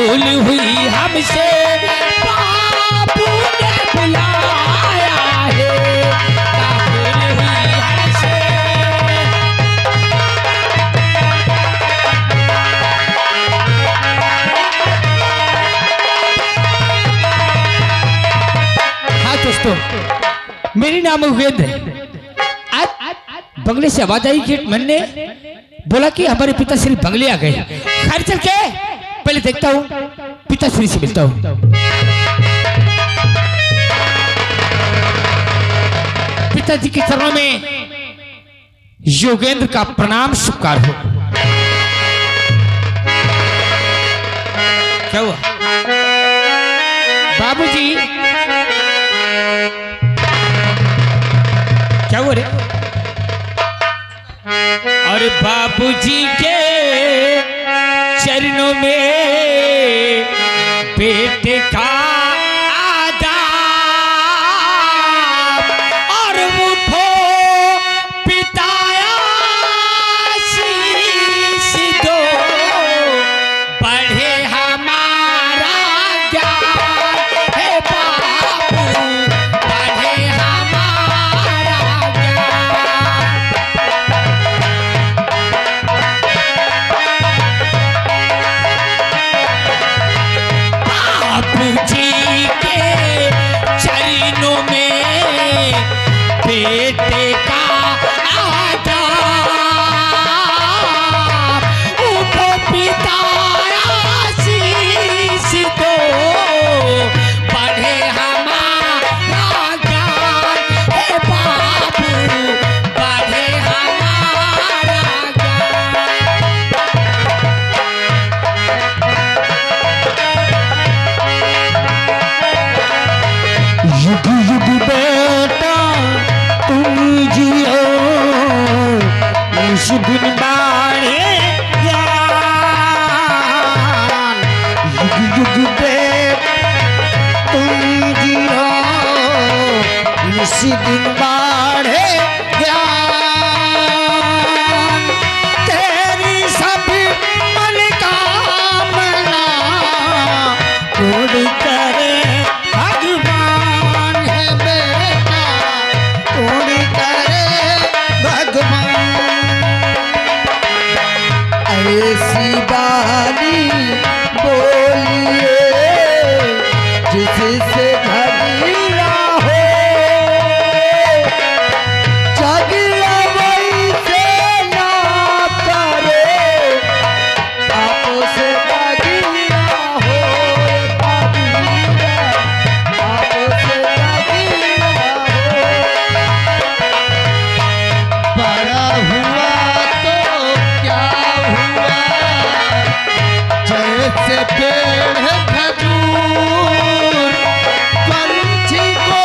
भूल हुई हमसे बाबू ने बुलाया है, क्या भूल हुई हमसे। हाँ दोस्तों, मेरी नाम उगेंद्र है। आज बंगले से आवाज आई गेट मैन ने बोला कि हमारे पिताश्री बंगले आ गए। खैर चल के पहले देखता हूँ, पिताश्री से मिलता हूँ। पिताजी के चरणों में योगेंद्र का प्रणाम स्वीकार हो। क्या हुआ बाबूजी, क्या हुआ रे? और बाबूजी के चरणों में बेटे का आदाब और उठो पिताया शीश दो, बढ़े हमारा ज्ञान है बाबू, बढ़े हमारा जी के चरणों में बेटे का आदाब, उठो पिताया शीश दो, बढ़े हमारा ज्ञान हे बाबू, बढ़े हमारा युग युग बेटा तुम जियो, इस दिन बाढ़े ज्ञान। युग युग बेटा तुम जियो, इस दिन बाढ़े ज्ञान। तेरी सभी मनोकामना पूरी करे भगवान है बेटा, पूरी करे भगवान। ऐसी बानी बोलिए जिससे भगीरा हो, जगला वैसे ना करे, आपो से भगीरा हो, भगीरा, आपो से भगीरा हो। बड़ा हुआ तो क्या हुआ, जैसे पेड़ है खजूर, पंछी को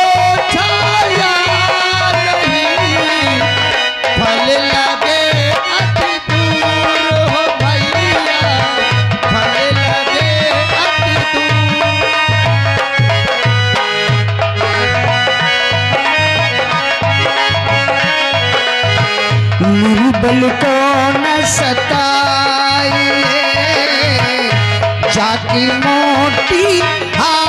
छाया नहीं, फल लगे अति दूर हो भैया, फल लगे अति दूर। निर्बल को न सताइए, जाति मोटी हाय।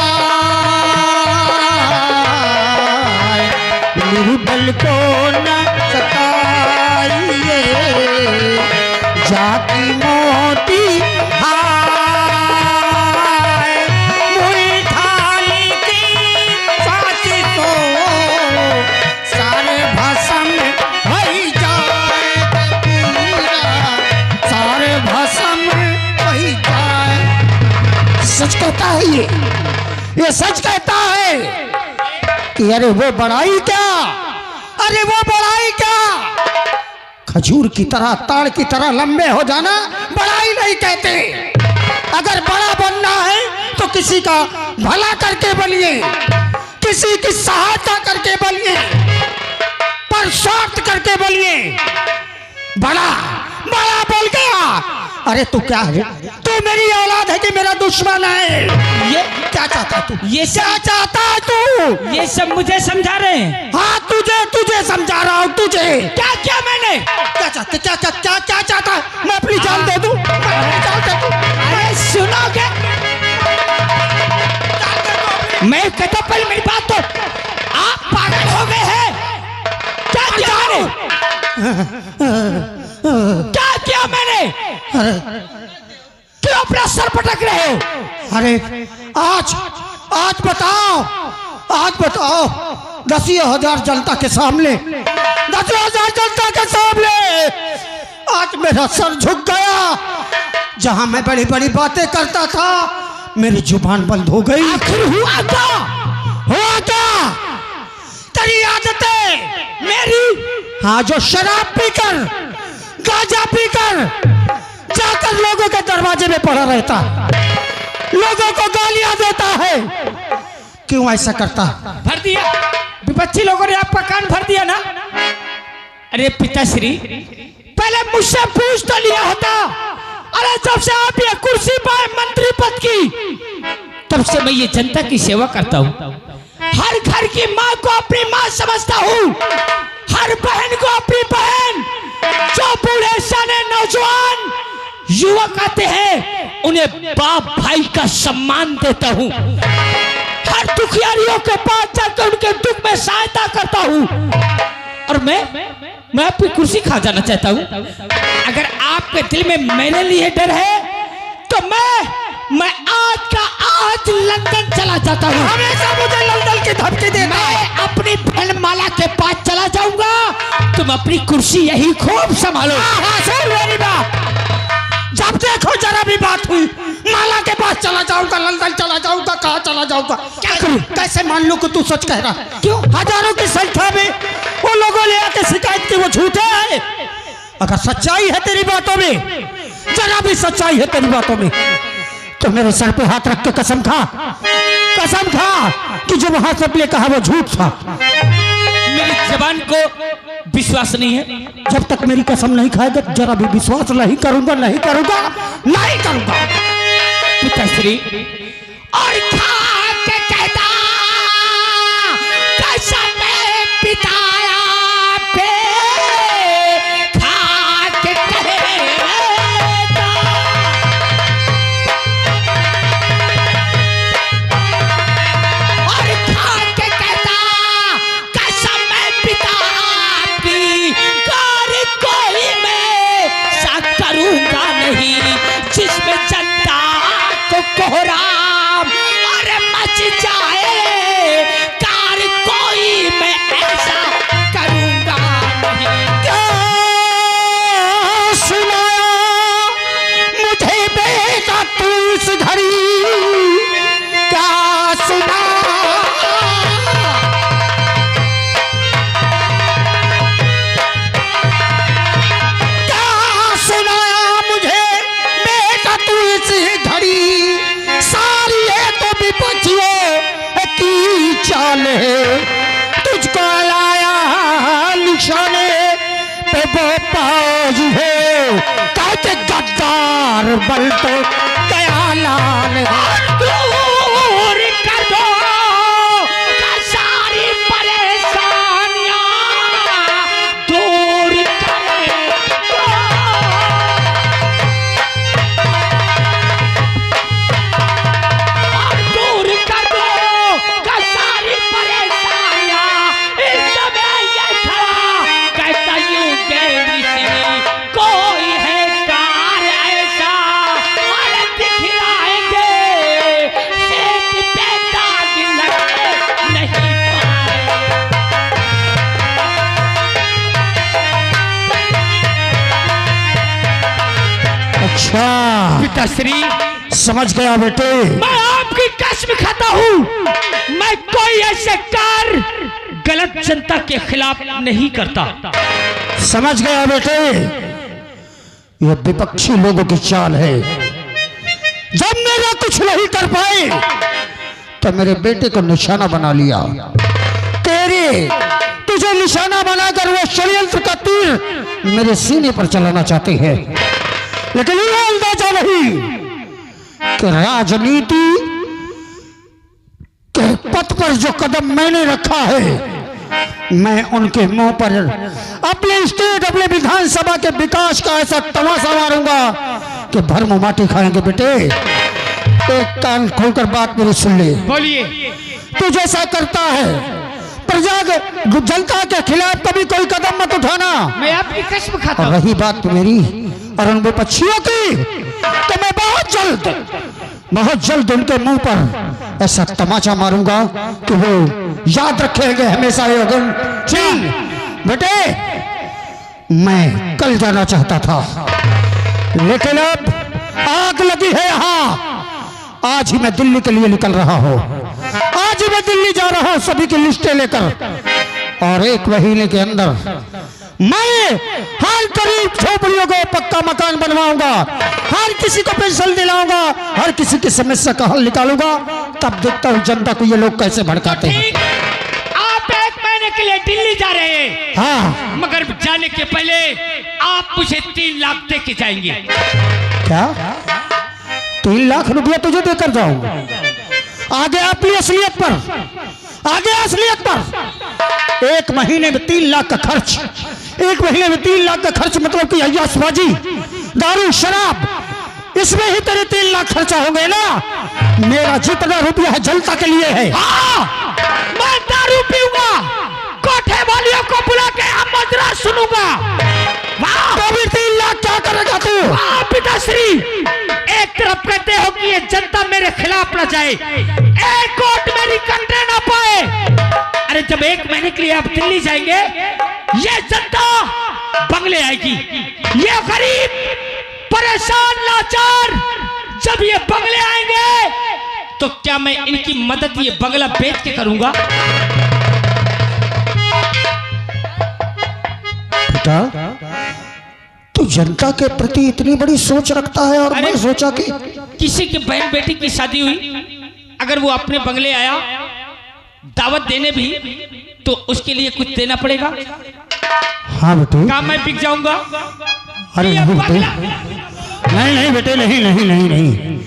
निर्बल को न सताइए, जाति मोटी हाय। मुई थाली की फांसी तो सारे भस्म हो जाए, पूरा सारे भस्म हो जाए। सच कहता है ये सच कहता है कि अरे वो बड़ाई क्या, अरे वो बड़ाई क्या। खजूर की तरह, ताड़ की तरह लंबे हो जाना बड़ाई नहीं कहते। अगर बड़ा बनना है तो किसी का भला करके बनिए, किसी की सहायता करके बनिए, पर स्वार्थ करके बनिए। बड़ा बड़ा बोल गया, अरे तू क्या है, तू मेरी औलाद है कि मेरा दुश्मन है? ये क्या चाहता तू, ये क्या चाहता है तू? ये सब मुझे समझा रहे हैं। हाँ तुझे समझा रहा हूँ, तुझे। क्या क्या मैंने क्या चाहते, क्या चाहता है? मैं अपनी जान दे दूं, मैं अपनी जान दे दूं। अरे सुनोगे तो पहले मेरी बात तो, आप पागल हो गए हैं? क्या किया मैंने? क्या किया मैंने? क्यों अपना सर पटक रहे हो? अरे आज आज बताओ, आज बताओ 10,000 जनता के सामने, 10,000 जनता के सामने आज मेरा सर झुक गया। जहां मैं बड़ी बड़ी बातें करता था मेरी जुबान बंद हो गई। आखिर हुआ क्या? तेरी आदतें मेरी? हाँ, जो शराब पीकर गांजा पीकर जाकर लोगों के दरवाजे में पड़ा रहता, लोगों को गालियां देता है, क्यों ऐसा करता? भर दिया विपक्षी लोगों ने आपका कान भर दिया ना। अरे पिताश्री, पहले मुझसे पूछ तो लिया होता। अरे जब से आप ये कुर्सी पाए मंत्री पद की, तब से मैं ये जनता की सेवा करता हूँ। हर घर की माँ को अपनी माँ समझता हूँ, हर बहन को अपनी बहन। जो बूढ़े सने नौजवान युवक आते हैं उन्हें बाप भाई का सम्मान देता हूँ। हर दुखियारियों के पास जाकर उनके दुख में सहायता करता हूँ। और मैं आपकी कुर्सी खा जाना चाहता हूँ। अगर आपके दिल में मेरे लिए डर है तो मैं आज का आज लंदन चला जाता हूँ। हमेशा मुझे लंदन की धमकी देता है। मैं अपनी बहन माला के पास चला जाऊंगा, तुम अपनी कुर्सी यही खूब संभालो। सुन मेरी बात, जब देखो जरा भी बात हुई माला के पास चला जाऊंगा, लंदन चला जाऊंगा, कहाँ चला जाऊंगा? क्या करूं? कैसे मान लूं कि तू सच कह रहा? क्यों? हजारों की संख्या में वो लोगों ने आके शिकायत की वो झूठे है। अगर सच्चाई है तेरी बातों में, जरा भी सच्चाई है तेरी बातों में, तो मेरे सर पे हाथ रख के कसम खा कि जो वहां सबने कहा वो झूठ था। मेरी जबान को विश्वास नहीं है। जब तक मेरी कसम नहीं खाएगा जरा भी विश्वास नहीं करूंगा। पिताश्री, और खा के कहता कैसा मैं पिताया पे, खा के कहता। और खा के कहता कैसा मैं पिता आपकी, कार कोई मैं सा करूंगा नहीं जिसमें जनता को कोहराम अरे मच जाए, कार कोई मैं ऐसा करूंगा नहीं। क्या सुनाया मुझे बेटा तू इस घड़ी, क्या सुना? क्या सुनाया मुझे बेटा तू इस घड़ी, सारी है तो विपक्षियों की चाल है, तुझको लाया निशाने पे वो पाज है, कहते गद्दार बल तो गया लाल है। दूर कर दो का सारी परेशानियां, दूर कर दो। और दूर कर दो का सारी परेशानियां। इस समय ये खड़ा कहता यूं के ऋषि, कोई है कार ऐसा और दिखलाएंगे, सेठ पे दाग लगे नहीं पाए। अच्छा पिताश्री, समझ गया बेटे। मैं आपकी कसम खाता हूँ, मैं कोई ऐसे कार गलत जनता के खिलाफ नहीं करता। समझ गया बेटे, यह विपक्षी लोगों की चाल है। जब मेरा कुछ नहीं कर पाए तो मेरे बेटे को निशाना बना लिया। तुझे निशाना बनाकर वो षड्यंत्र का तीर मेरे सीने पर चलाना चाहते हैं, लेकिन ये अंदाजा नहीं कि राजनीति के पथ पर जो कदम मैंने रखा है, मैं उनके मुंह पर अपने स्टेट, अपने विधानसभा के विकास का ऐसा तमाशा मारूंगा कि भर मुंह माटी खाएंगे बेटे। एक कान खोलकर बात मेरी सुन ले। बोलिए। तू जैसा करता है प्रजा जनता के खिलाफ कभी कोई कदम मत उठाना। मैं आपकी कसम खाता और हूँ। रही बात मेरी और उन विपक्षियों की, तो मैं बहुत जल्द उनके मुंह पर ऐसा तमाचा मारूंगा कि वो याद रखेंगे हमेशा ये दिन। चल बेटे, मैं कल जाना चाहता था लेकिन अब आग लगी है यहाँ। आज ही मैं दिल्ली के लिए निकल रहा हूँ। आज ही मैं दिल्ली जा रहा हूँ सभी की लिस्टें लेकर, और 1 महीने के अंदर मैं हर गरीब झोपड़ियों को पक्का मकान बनवाऊंगा, हर किसी को पेंशन दिलाऊंगा, हर किसी की समस्या का हल निकालूंगा। तब देखता हूँ जनता को ये लोग कैसे भड़काते हैं। आप 1 महीने के लिए दिल्ली जा रहे हैं? हाँ। मगर जाने के पहले आप मुझे 3 लाख दे के जाएंगे। क्या 3 लाख रुपया तुझे देकर जाऊंगा? आगे अपनी असलियत पर, आगे असलियत पर। 1 महीने में 3 लाख का खर्च, 1 महीने में 3 लाख का खर्च मतलब कि अय्याशबाजी, दारू, शराब, इसमें ही तेरे 3 लाख खर्चा होंगे ना। मेरा जितना रुपया है जनता के लिए है। हाँ, मैं दारू पीऊंगा, कोठे वालियों को बुला के मजरा सुनूंगा। तो भी 3 लाख क्या करेगा तू? पिताश्री, एक तरफ कहते हो कि ये जनता मेरे खिलाफ न जाए, एक वोट मेरी कंधे ना पाए। अरे जब 1 महीने के लिए आप दिल्ली जाएंगे, ये जनता बंगले आएगी। ये गरीब परेशान लाचार जब ये बंगले आएंगे, तो क्या मैं इनकी मदद ये बंगला बेच के करूंगा? बेटा, तू जनता के प्रति इतनी बड़ी सोच रखता है, और मैं सोचा कि किसी के बहन बेटी की शादी हुई, अगर वो अपने बंगले आया दावत देने भी, तो उसके लिए कुछ देना पड़ेगा। हाँ बेटे। क्या मैं बिक जाऊंगा? अरे नहीं बेटे, नहीं बेटे, नहीं।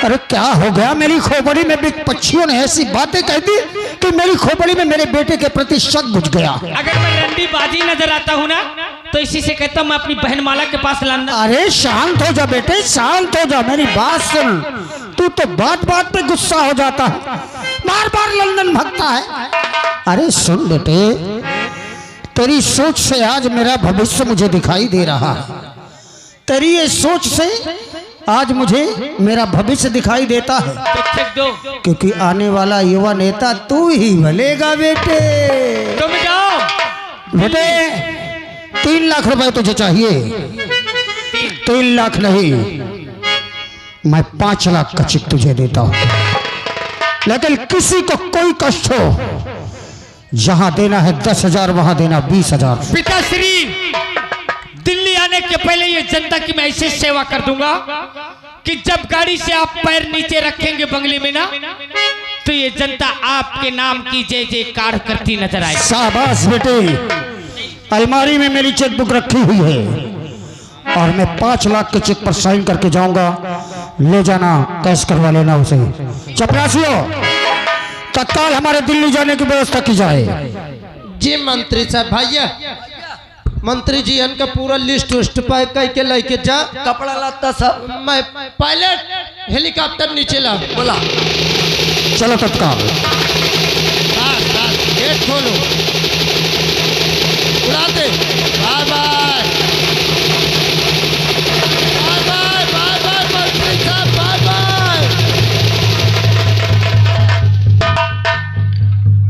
अरे क्या हो गया? मेरी खोपड़ी में विपक्षियों ने ऐसी बातें कह दी कि मेरी खोपड़ी में मेरे बेटे के प्रति शक घुस गया। अगर मैं रंडी बाजी नजर आता हूँ ना, तो इसी से कहता हूँ मैं अपनी बहन माला के पास लाना। अरे शांत हो जा बेटे, शांत हो जा, मेरी बात सुन। तू तो बात बात पे गुस्सा हो जाता है, बार बार लंदन भागता है। अरे सुन बेटे, तेरी सोच से आज मेरा भविष्य मुझे दिखाई दे रहा है। तेरी ये सोच से आज मुझे मेरा भविष्य दिखाई देता है, तो फेंक दो, क्योंकि आने वाला युवा नेता तू ही बनेगा बेटे। तुम जाओ बेटे, 3 लाख रुपए तुझे चाहिए? 3 लाख नहीं, मैं 5 लाख का चेक तुझे देता हूं। लेकिन किसी को कोई कष्ट हो, जहां देना है 10,000 वहां देना 20,000। पिताश्री, दिल्ली आने के पहले ये जनता की मैं ऐसे सेवा कर दूंगा कि जब गाड़ी से आप पैर नीचे रखेंगे बंगले में ना, तो ये जनता आपके नाम की जय जयकार करती नजर आए। शाबाश बेटे, अलमारी में मेरी चेकबुक रखी हुई है, और मैं 5 लाख के चेक पर साइन करके जाऊंगा। ले जाना, कैश करवा लेना उसे। चपरासियों, तत्काल हमारे दिल्ली जाने की व्यवस्था की जाए। जी मंत्री साहब, भैया मंत्री जी इनका पूरा लिस्ट उस्ट पैक करके लेके जा। कपड़ा लाता सब। मैं पायलट हेलीकॉप्टर नीचे ला बोला। चलो तत्काल। गेट खोलो, उड़ा दे। Bye bye bye bye bye bye मंत्री साहब, बाय बाय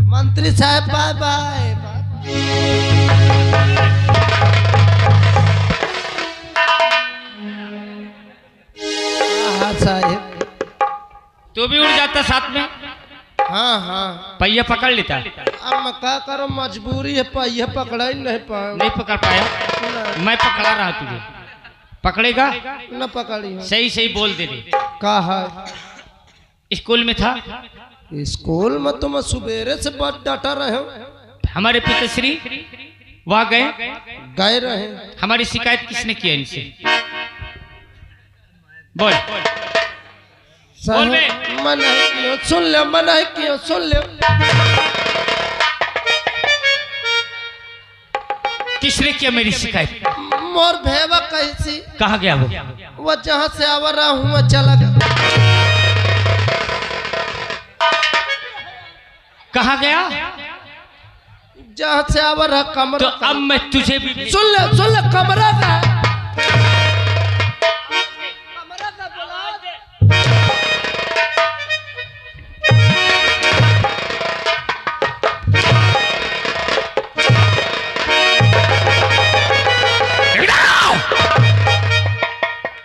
मंत्री साहब, बाय बाय। तो भी उड़ जाता साथ में। हाँ हाँ, पहिया पकड़ लेता। अब मैं क्या करो, मजबूरी है, पहिया पकड़ा ही नहीं पाया। नहीं पकड़ पाया, मैं पकड़ा रहा तुझे। पकड़ेगा? न पकड़ी हो। सही सही बोल दे रही। का है? स्कूल में था। स्कूल में तो मैं सुबेरे से बहुत डटा रहे हो। हमारे पिताश्री वहाँ गए रहे। हमारी शिकायत किसने किया इनसे? बोल बोल बे। मन क्यों सुन ले, मन क्यों सुन ले। किसने किया मेरी शिकायत? मोर भेवा कैसी। कहाँ गया वो? वो जहाँ से आवा रहा हूँ मैं चला गया। कहाँ गया? जहाँ से आवर है तो कमरा अब मैं तुझे भी सुन ले कमरा का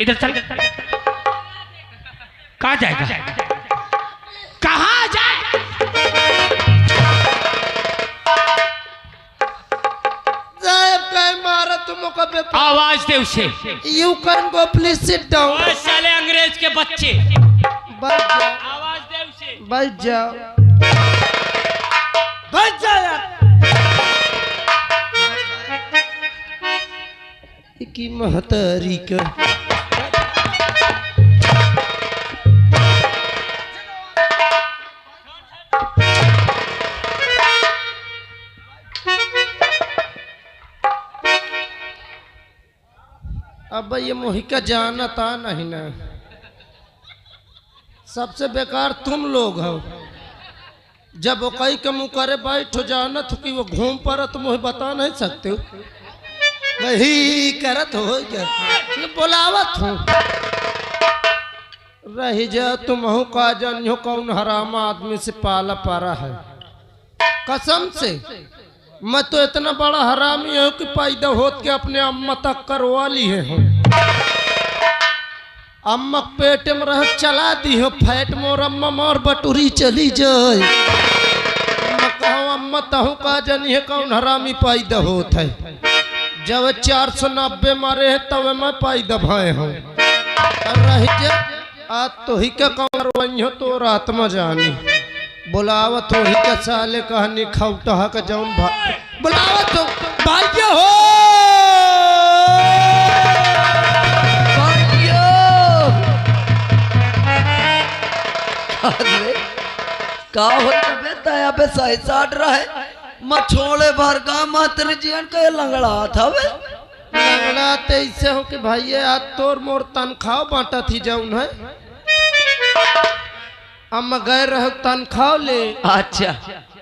इधर चल। कहाँ जाएगा? कहाँ जाएगा? साहब कहीं मारा तुम पे आवाज दे उसे। You can go please sit down. ओए साले अंग्रेज के बच्चे, बैठ जाओ आवाज दे उसे। बैठ जाओ बैठ जा यार। की महतारी का अब ये मोहिका जाना था नहीं ना, सबसे बेकार तुम लोग हो। जब वो कई के मुँह करे बैठो जाना तो कि वो घूम पर तुम मुझे बता नहीं सकते हो। वही करत हो क्या बोलावत हूँ रही जा तुम हो का जानियो कौन हराम आदमी से पाला पारा है। कसम से मैं तो इतना बड़ा हरामी हूँ कि पैदा होत के अपने अम्मा तक करवा ली है। अम्मा पेट में रह चला दी हो फैट मोर अम्मा मोर बटुरी चली जाए। मैं कहूँ अम्मा तहु का जानी है कौन हरामी पैदा होत है। जब 490 मारे है तब मैं पैदा भाए हूँ। रही जा आज तो ही का कौन वही हो तो रात में जानी बुलावत हो ही का साले कहानी खौटा का जौन बुलावत हो भाग्य हो का हो तबे तया पे सही साट रहा है मछोड़े भर का मात्र जीवन का लंगड़ा था वे लंगड़ा तो ऐसे हो कि भाई आज तोर मोर तनख्वाह बांटा थी जौन है। अम्मा गए रहो तनख्वाह ले। अच्छा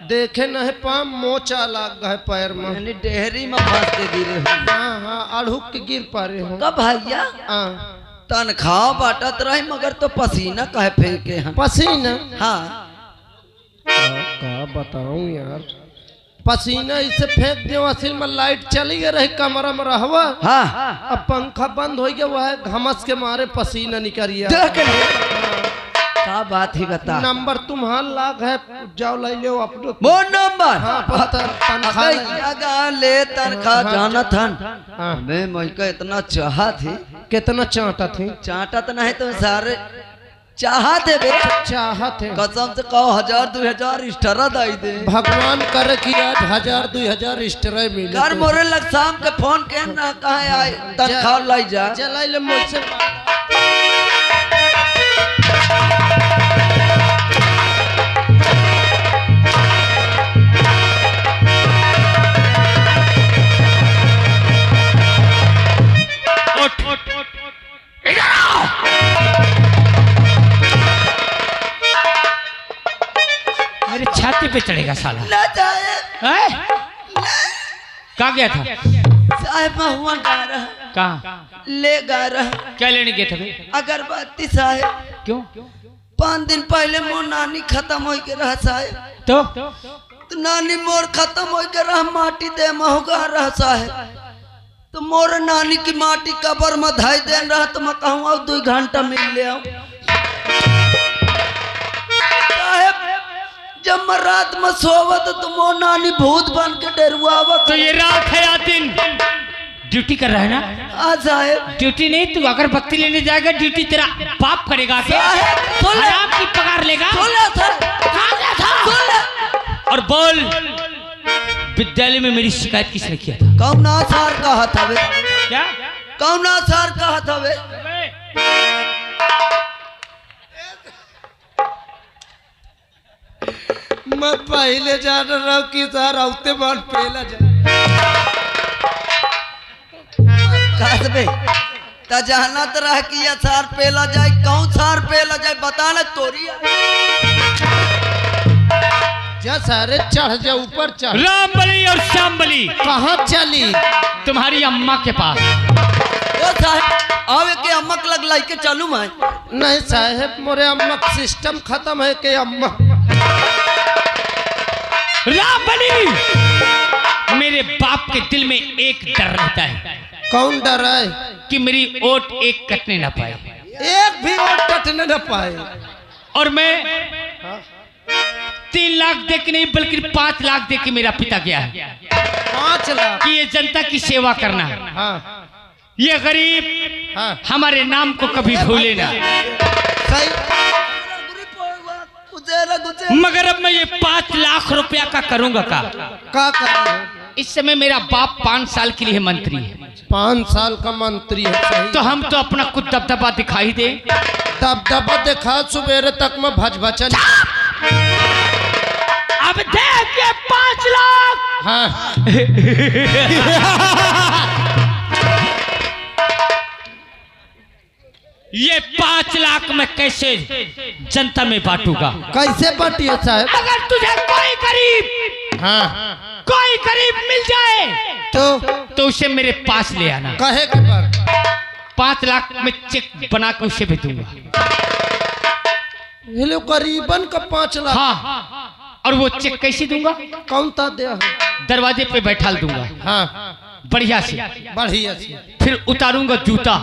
देखे न है पाम मोचा लाग गए पैर में यानी डेहरी में फंस के गिरे हो। हाँ हाँ अड़हुक के गिर पारे हो। का भैया हाँ तनख्वाह बांटत रहे मगर तो पसीना कहे फेंके हैं। पसीना हाँ का बताऊं यार पसीना इसे फेंक दियो असल में लाइट चली गई रही कमरा में रहवा। हाँ अब पंखा बंद हो गया वह घमस के मारे पसीना निकल गया। का बात ही बता नंबर तुम्हारा लाग है जाओ ले लो अपनो वो नंबर हाँ तनख्वाह ले तनख्वाह जाना था हाँ मैं मुझको इतना चाहा थी कितना चाहता थी चाहता तो नहीं तो सारे चाहते बे चाहत है कसम से कहो 1000 2000 स्टरा दाई दे भगवान करे कि आज 1000 2000 स्टरे मिले कर मोरे लग शाम के फोन के ना कहे आए तनख्वाह लाई जा जलाई ले मुझसे मेरे छाती पे चढ़ेगा साला। ना जाए कहाँ गया था? साहब हुआ गा रहा कहाँ? ले गा रहा क्या लेने गए थे? अगरबत्ती साहब क्यों? 5 दिन पहले मोर नानी खत्म हो के रहा साहब तो नानी मोर खत्म हो के रहा माटी दे महुगा रहा साहब तो मोर नानी की माटी कबर में धाई दे रहा तो मैं कहूँ अब 2 घंटा मिल ले आओ साहब। जब मैं रात में सोवत तो मोर नानी भूत बन के डरुआवा तो ये रात है या दिन? ड्यूटी कर रहा है ना? हाँ साहब ड्यूटी नहीं तू अगरबत्ती लेने जाएगा ड्यूटी तेरा बाप करेगा क्या? हराम की पगार लेगा। और बोल विद्यालय में मेरी शिकायत किसने किया था? कौना सार कहा था वे क्या कौना सार कहा था वे मैं पहले जान रहा हूँ कि सर औते बार पहला जा कहबे त जानत रह कि ये सार पेला जाए कौन सार पेला जाए बता ना तोरी जा सारे चढ़ जा ऊपर चढ़। रामबली और श्यामबली कहाँ चली? तुम्हारी अम्मा के पास। ओ साहब आवे के अम्मक लग लाई के चालू मैं। नहीं साहब मोरे अम्मक सिस्टम खत्म है के अम्मा। रामबली मेरे बाप के दिल में एक डर रहता है। कौन डर है? कि मेरी ओट एक कटने ना पाए। एक भी वोट कटने न पाए। और मैं 3 लाख दे के नहीं बल्कि 5 लाख दे के मेरा पिता गया है 5 लाख कि ये जनता की सेवा करना। हाँ ये गरीब हाँ हमारे नाम को कभी भूले ना। सही। मगर अब मैं ये 5 लाख रुपया का करूंगा का? का कर? इस समय मेरा बाप 5 साल के लिए मंत्री है। 5 साल का मंत्री है। सही। तो हम तो अपना कुछ दबदबा दिखाई दे। दबदबा दिखा सुबेरे तक में भज भचन। अब देख ये 5 लाख। हाँ ये 5 लाख मैं कैसे जनता में बांटूंगा? कैसे बटिए साहब? अगर तुझे कोई गरीब हाँ कोई गरीब मिल जाए तो उसे मेरे पास ले आना। कहे के पर 5 लाख में चेक बना के उसे भेजूंगा। हेलो करीबन का 5 लाख। हाँ और वो चेक कैसे दूंगा? कौन ता दे? दरवाजे पे बैठा दूंगा। हाँ बढ़िया से। बढ़िया से। फिर उतारूंगा जूता,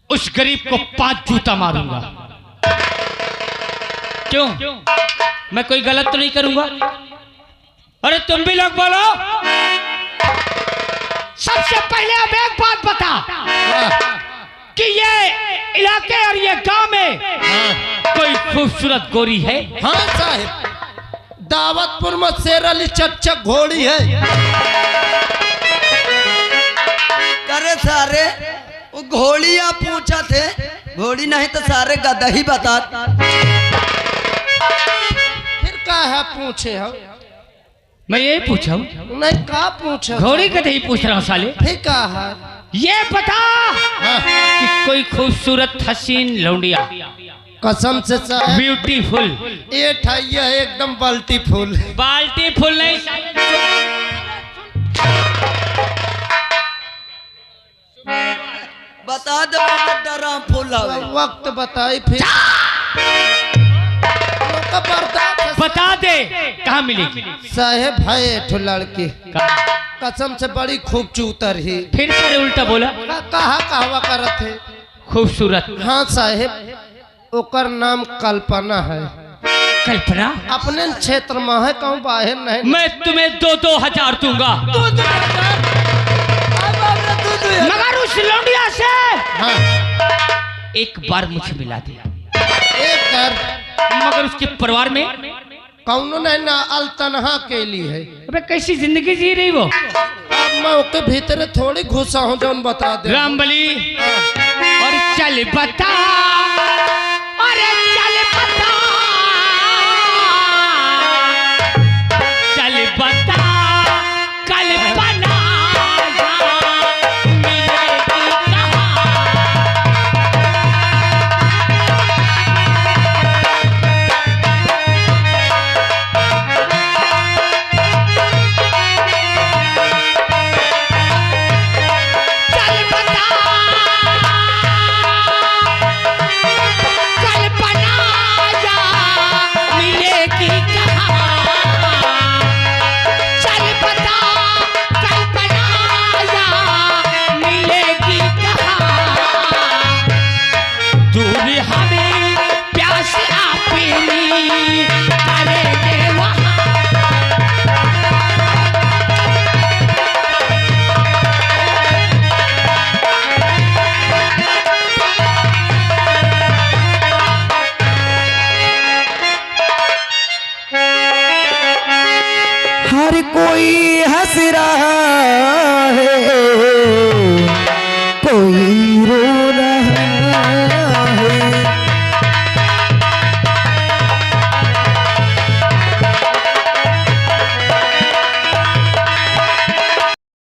उस गरीब को 5 जूता मारूंगा। क्यों? मैं कोई गलत तो नहीं करूंगा? अरे तुम भी लोग बोलो। सबसे पहले अब एक बात बता कि ये इलाके और ये गांव में कोई खूबसूरत गोरी है? हाँ साहब दावतपुर में शेर अली चकचक घोड़ी है। करे सारे वो घोड़ी आप पूछा थे, घोड़ी नहीं तो सारे गधा ही बता। फिर का है पूछे हो? मैं यही पूछा हूँ। नहीं का पूछे? घोड़ी का नहीं पूछ रहा हूँ साले। फिर का है? ये बता कि कोई खूबसूरत हसीन लौंडिया कसम से साहब ब्यूटीफुल ये ठाइया है एकदम बाल्टी फूल। बाल्टी फुल नहीं। बता दो डरा फूल आवे। वक्त बताई फिर का बर्दाश्त। बता दे कहाँ मिलेगी? साहेब है ठो लड़की कसम से बड़ी खूब चूतर ही। फिर से उल्टा बोला। कहा कहवा करत है? खूबसूरत। हाँ साहेब ओकर नाम कल्पना है। कल्पना अपने क्षेत्र में है कहूँ बाहर नहीं। मैं तुम्हें 2-2 हजार दूंगा मगर उस लौंडिया से हाँ एक बार मुझे मिला दिया। एक कर मगर उसके परिवार में कौनो नहीं ना अलतनहा के लिए है। अबे कैसी जिंदगी जी रही वो? अब मैं उसके भीतर थोड़ी घुसा हूँ जो बता दे। रामबली और चल बता, अरे चल बता, चल बता कल्पना हर कोई हंस रहा है, कोई